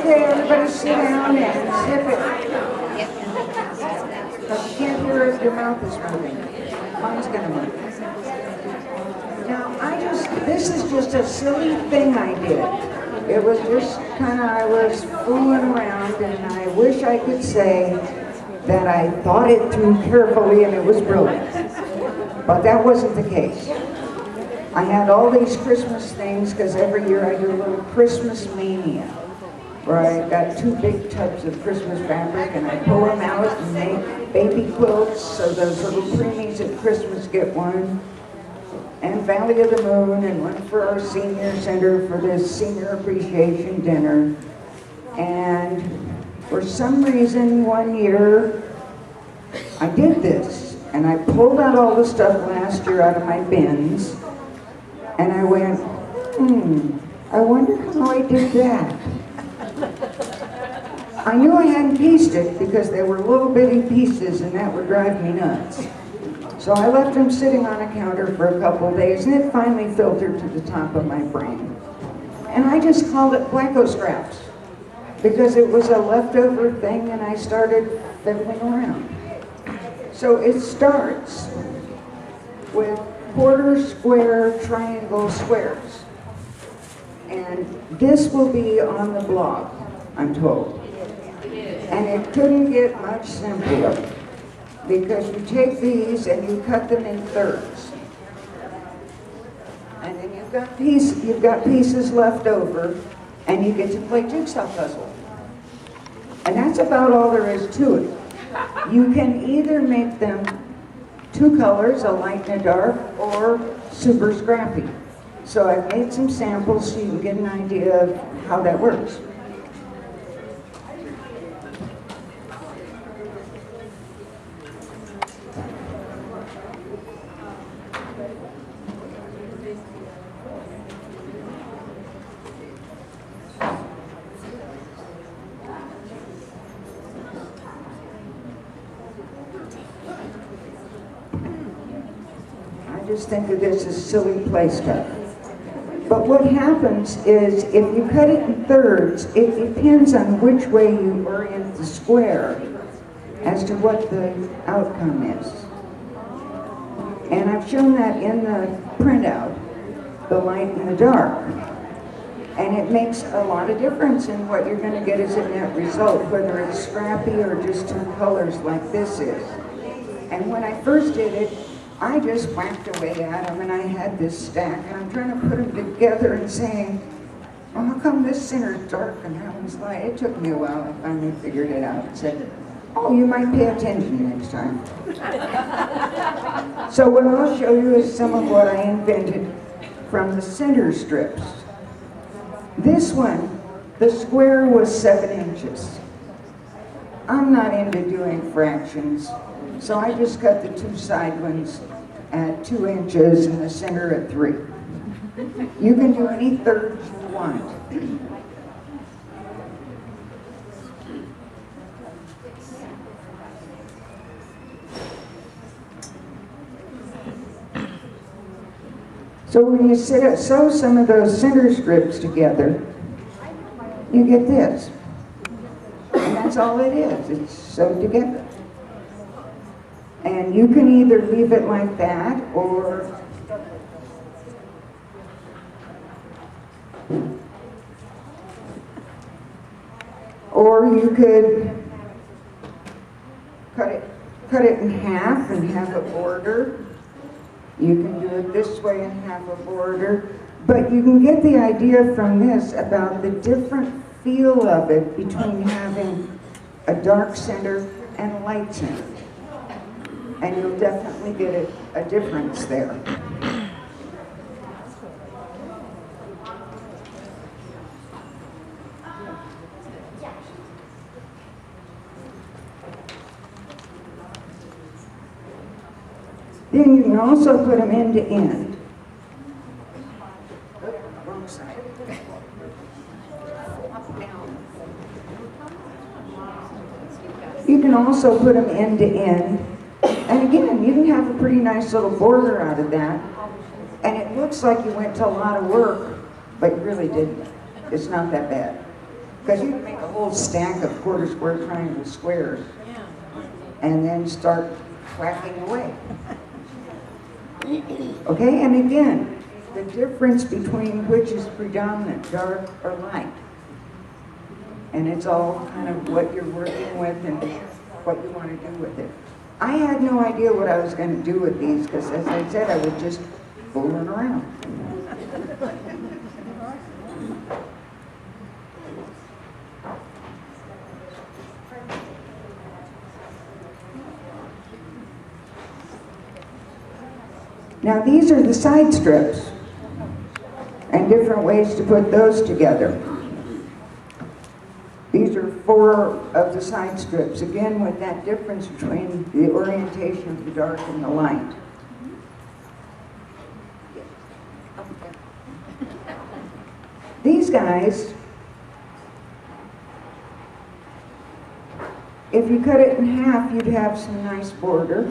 Okay, everybody sit down and zip it. Because you can't hear if your mouth is moving. Mine's gonna move. Now, this is just a silly thing I did. It was just I was fooling around, and I wish I could say that I thought it through carefully and it was brilliant. But that wasn't the case. I had all these Christmas things, because every year I do a little Christmas mania, where I got 2 big tubs of Christmas fabric and I pull them out and make baby quilts, so those little preemies at Christmas get one, and Valley of the Moon, and one for our senior center for this senior appreciation dinner. And for some reason one year I did this, and I pulled out all the stuff last year out of my bins, and I went, I wonder how I did that. I knew I hadn't pieced it because they were little bitty pieces and that would drive me nuts. So I left them sitting on a counter for a couple of days, and it finally filtered to the top of my brain. And I just called it Wacko Scraps because it was a leftover thing, and I started fiddling around. So it starts with quarter, square, triangle, squares. And this will be on the blog, I'm told. And it couldn't get much simpler, because you take these and you cut them in thirds. And then you've got pieces left over, and you get to play jigsaw puzzle. And that's about all there is to it. You can either make them 2 colors, a light and a dark, or super scrappy. So I've made some samples so you can get an idea of how that works. I just think of this as silly play stuff. But what happens is, if you cut it in thirds, it depends on which way you orient the square as to what the outcome is. And I've shown that in the printout, the light and the dark. And it makes a lot of difference in what you're going to get as a net result, whether it's scrappy or just 2 colors like this is. And when I first did it, I just whacked away at them, and I had this stack, and I'm trying to put them together and saying, well, how come this center's dark and that one's light? It took me a while. I finally figured it out and said, oh, you might pay attention next time. So what I'll show you is some of what I invented from the center strips. This one, the square was 7 inches. I'm not into doing fractions, so I just cut the 2 side ones at 2 inches and the center at 3. You can do any thirds you want. So when you sew some of those center strips together, you get this. And that's all it is. It's sewed together. And you can either leave it like that, or you could cut it in half and have a border. You can do it this way and have a border. But you can get the idea from this about the different feel of it between having a dark center and a light center. And you'll definitely get a difference there. Then you can also put them end to end. Wrong side. You can also put them end to end. And again, you can have a pretty nice little border out of that. And it looks like you went to a lot of work, but you really didn't. It's not that bad. Because you can make a whole stack of quarter square triangle squares and then start whacking away. Okay, and again, the difference between which is predominant, dark or light. And it's all kind of what you're working with and what you want to do with it. I had no idea what I was going to do with these because, as I said, I was just fooling around. Now these are the side strips and different ways to put those together. These are 4 of the side strips, again with that difference between the orientation of the dark and the light. These guys, if you cut it in half, you'd have some nice border.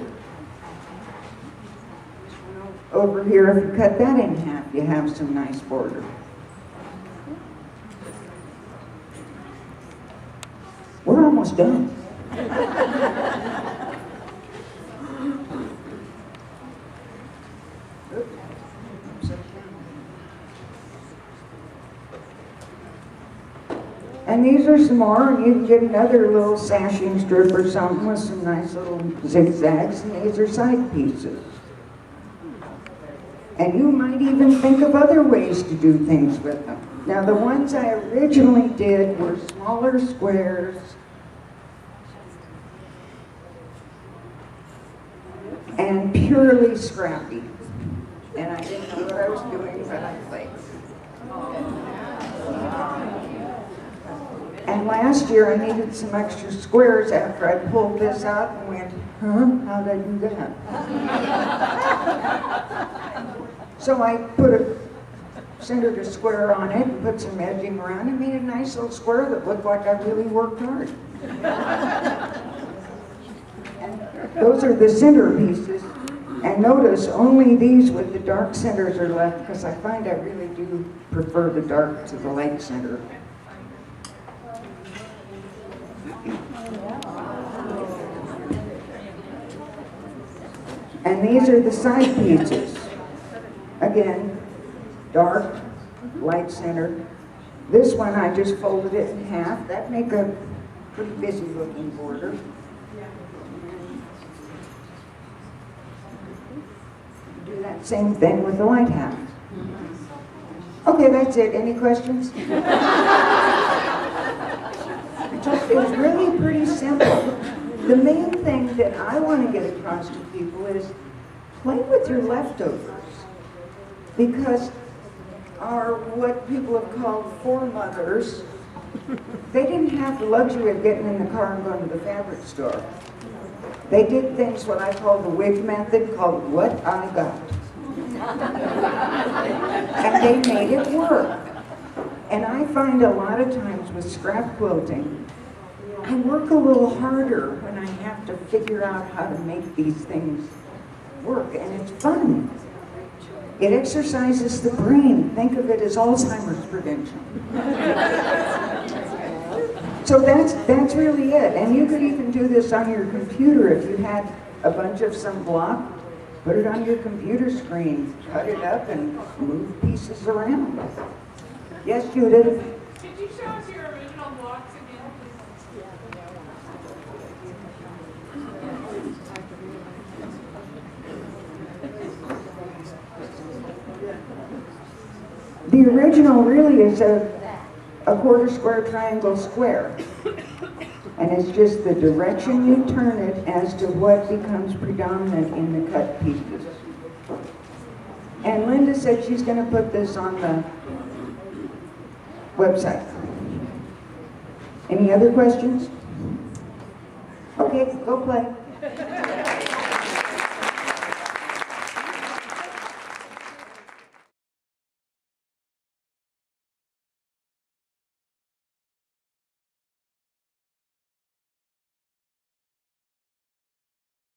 Over here, if you cut that in half, you have some nice border. We're almost done. And these are some more, and you can get another little sashing strip or something with some nice little zigzags, and these are side pieces. And you might even think of other ways to do things with them. Now, the ones I originally did were smaller squares and purely scrappy. And I didn't know what I was doing, but I played. And last year I needed some extra squares after I pulled this out and went, how'd I do that? So I centered a square on it and put some edging around and made a nice little square that looked like I really worked hard. And those are the center pieces. And notice only these with the dark centers are left because I find I really do prefer the dark to the light center. And these are the side pieces. Again, dark, light center. This one I just folded it in half. That'd make a pretty busy looking border. Do that same thing with the light half. Okay, that's it. Any questions? It's really pretty simple. The main thing that I want to get across to people is play with your leftovers. Because our, what people have called foremothers, they didn't have the luxury of getting in the car and going to the fabric store. They did things what I call the wig method, called what I got. And they made it work. And I find a lot of times with scrap quilting, I work a little harder when I have to figure out how to make these things work, and it's fun. It exercises the brain. Think of it as Alzheimer's prevention. So that's really it. And you could even do this on your computer if you had a bunch of some block. Put it on your computer screen, cut it up, and move pieces around. Yes, Judith? Could you show us your original blocks again, The original really is a quarter square triangle square. And it's just the direction you turn it as to what becomes predominant in the cut pieces. And Linda said she's going to put this on the website. Any other questions? Okay, go play.